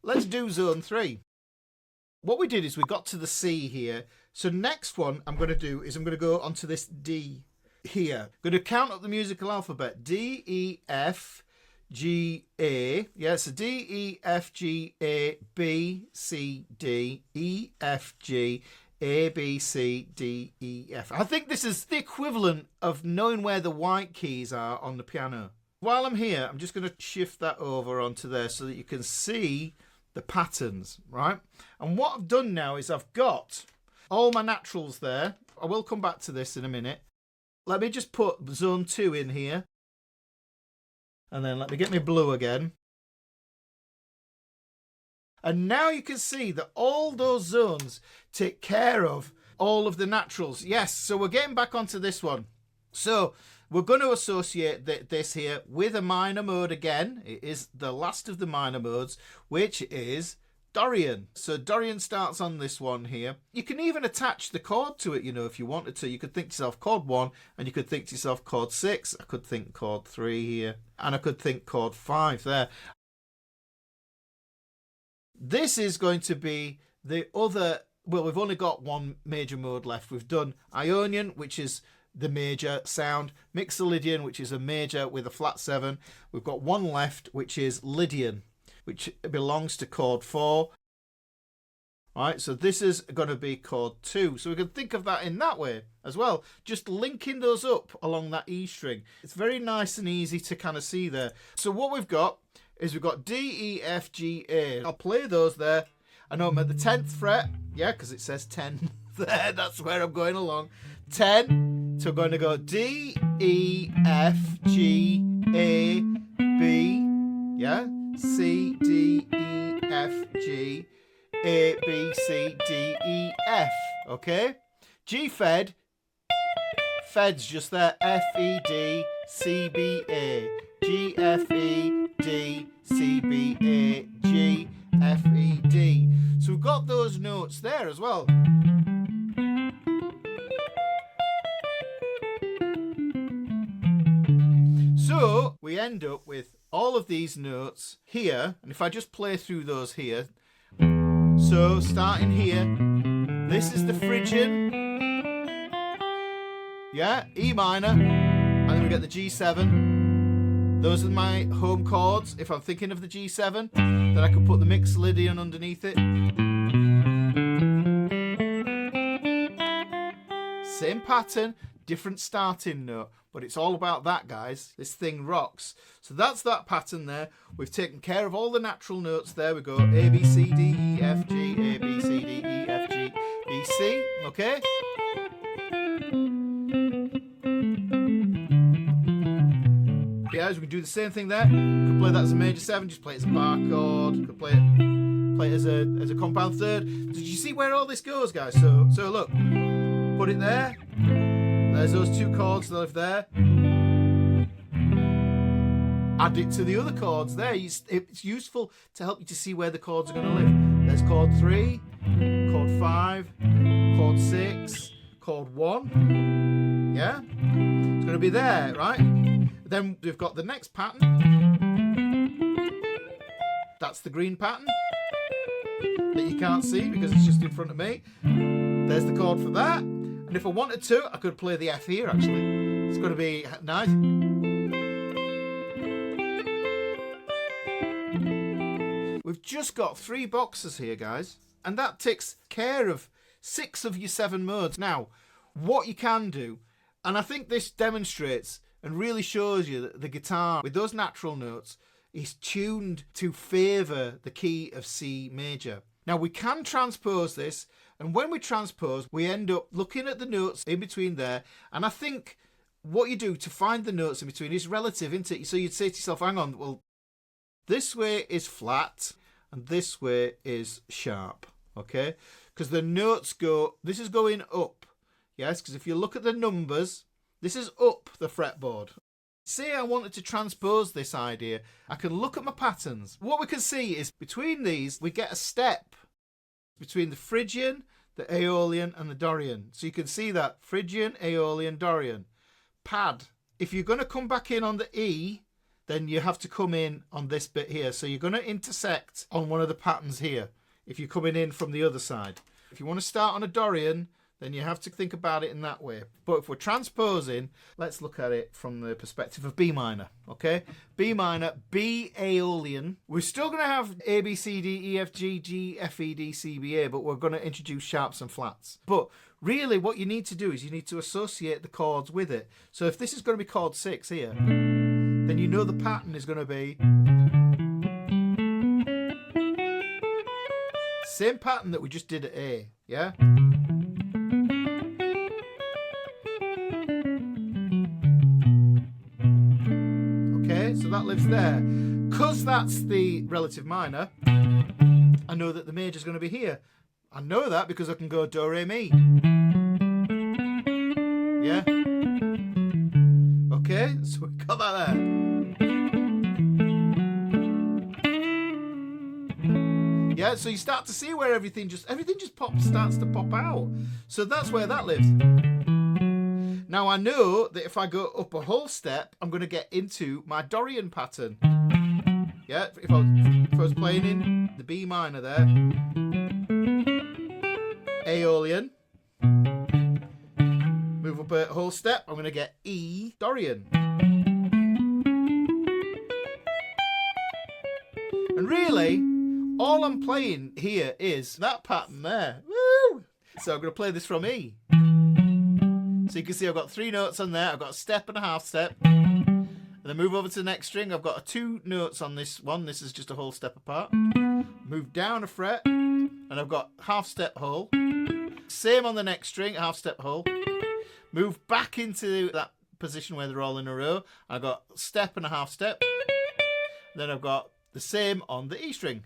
let's do zone 3. What we did is we got to the C here. So next one I'm going to do is I'm going to go onto this D here. I'm going to count up the musical alphabet. D, E, F, G, A. Yeah, so D, E, F, G, A, B, C, D, E, F, G, A, B, C, D, E, F. I think this is the equivalent of knowing where the white keys are on the piano. While I'm here, I'm just going to shift that over onto there so that you can see the patterns, right? And what I've done now is I've got all my naturals there. I will come back to this in a minute. Let me just put zone 2 in here. And then let me get my blue again. And now you can see that all those zones take care of all of the naturals. Yes, so we're getting back onto this one. So we're going to associate this here with a minor mode again. It is the last of the minor modes, which is Dorian. So Dorian starts on this one here. You can even attach the chord to it, you know, if you wanted to. You could think to yourself chord 1, and you could think to yourself chord 6. I could think chord 3 here, and I could think chord 5 there. This is going to be the other, well, we've only got one major mode left. We've done Ionian, which is the major sound, Mixolydian, which is a major with a flat 7. We've got one left, which is Lydian, which belongs to chord 4. All right, so this is going to be chord 2. So we can think of that in that way as well, just linking those up along that E string. It's very nice and easy to kind of see there. So what we've got is we've got D, E, F, G, A. I'll play those there. I know I'm at the 10th fret, yeah, because it says 10 there. That's where I'm going along. 10. So we're going to go D, E, F, G, A, B, yeah, C, D, E, F, G, A, B, C, D, E, F, okay? G fed, fed's just there, F, E, D, C, B, A, G, F, E, D, C, B, A, G, F, E, D. So we've got those notes there as well. So we end up with all of these notes here, and if I just play through those here, so starting here, this is the Phrygian, yeah, E minor, and then we get the G7. Those are my home chords. If I'm thinking of the G7, then I can put the Mixolydian underneath it. Same pattern, different starting note, but it's all about that, guys. This thing rocks. So that's that pattern there. We've taken care of all the natural notes there. We go A, B, C, D, E, F, G, A, B, C, D, E, F, G, B, C, okay? Yeah, we can do the same thing there. You could play that as a major 7, just play it as a bar chord. You could play it as a compound third. Did you see where all this goes, guys? So look, put it there. There's those 2 chords that live there. Add it to the other chords there. It's useful to help you to see where the chords are going to live. There's chord 3, chord 5, chord 6, chord 1. Yeah? It's going to be there, right? Then we've got the next pattern. That's the green pattern that you can't see because it's just in front of me. There's the chord for that. And if I wanted to, I could play the F here, actually. It's going to be nice. We've just got 3 boxes here, guys. And that takes care of 6 of your 7 modes. Now, what you can do, and I think this demonstrates and really shows you that the guitar, with those natural notes, is tuned to favour the key of C major. Now, we can transpose this, and when we transpose, we end up looking at the notes in between there, and I think what you do to find the notes in between is relative, isn't it? So you'd say to yourself, hang on, well, this way is flat, and this way is sharp, okay? Because the notes go, this is going up, yes? Because if you look at the numbers, this is up the fretboard. Say I wanted to transpose this idea, I can look at my patterns. What we can see is between these, we get a step between the Phrygian, the Aeolian, and the Dorian. So you can see that Phrygian, Aeolian, Dorian. Pad. If you're going to come back in on the E, then you have to come in on this bit here. So you're going to intersect on one of the patterns here if you're coming in from the other side. If you want to start on a Dorian, then you have to think about it in that way. But if we're transposing, let's look at it from the perspective of B minor, okay? B minor, B Aeolian. We're still going to have A, B, C, D, E, F, G, G, F, E, D, C, B, A, but we're going to introduce sharps and flats. But really what you need to do is you need to associate the chords with it. So if this is going to be chord 6 here, then you know the pattern is going to be same pattern that we just did at A, yeah? Okay, so that lives there. Because that's the relative minor, I know that the major is going to be here. I know that because I can go do, re, mi. Yeah? Okay, so we've got that there. Yeah, so you start to see where everything just starts to pop out. So that's where that lives. Now I know that if I go up a whole step, I'm going to get into my Dorian pattern. Yeah, if I was playing in the B minor there, Aeolian, move up a whole step, I'm going to get E Dorian. And really, all I'm playing here is that pattern there. Woo! So I'm going to play this from E. So you can see I've got 3 notes on there. I've got a step and a half step. And then move over to the next string. I've got 2 notes on this one. This is just a whole step apart. Move down a fret. And I've got half step whole. Same on the next string, half step whole. Move back into that position where they're all in a row. I've got step and a half step. Then I've got the same on the E string.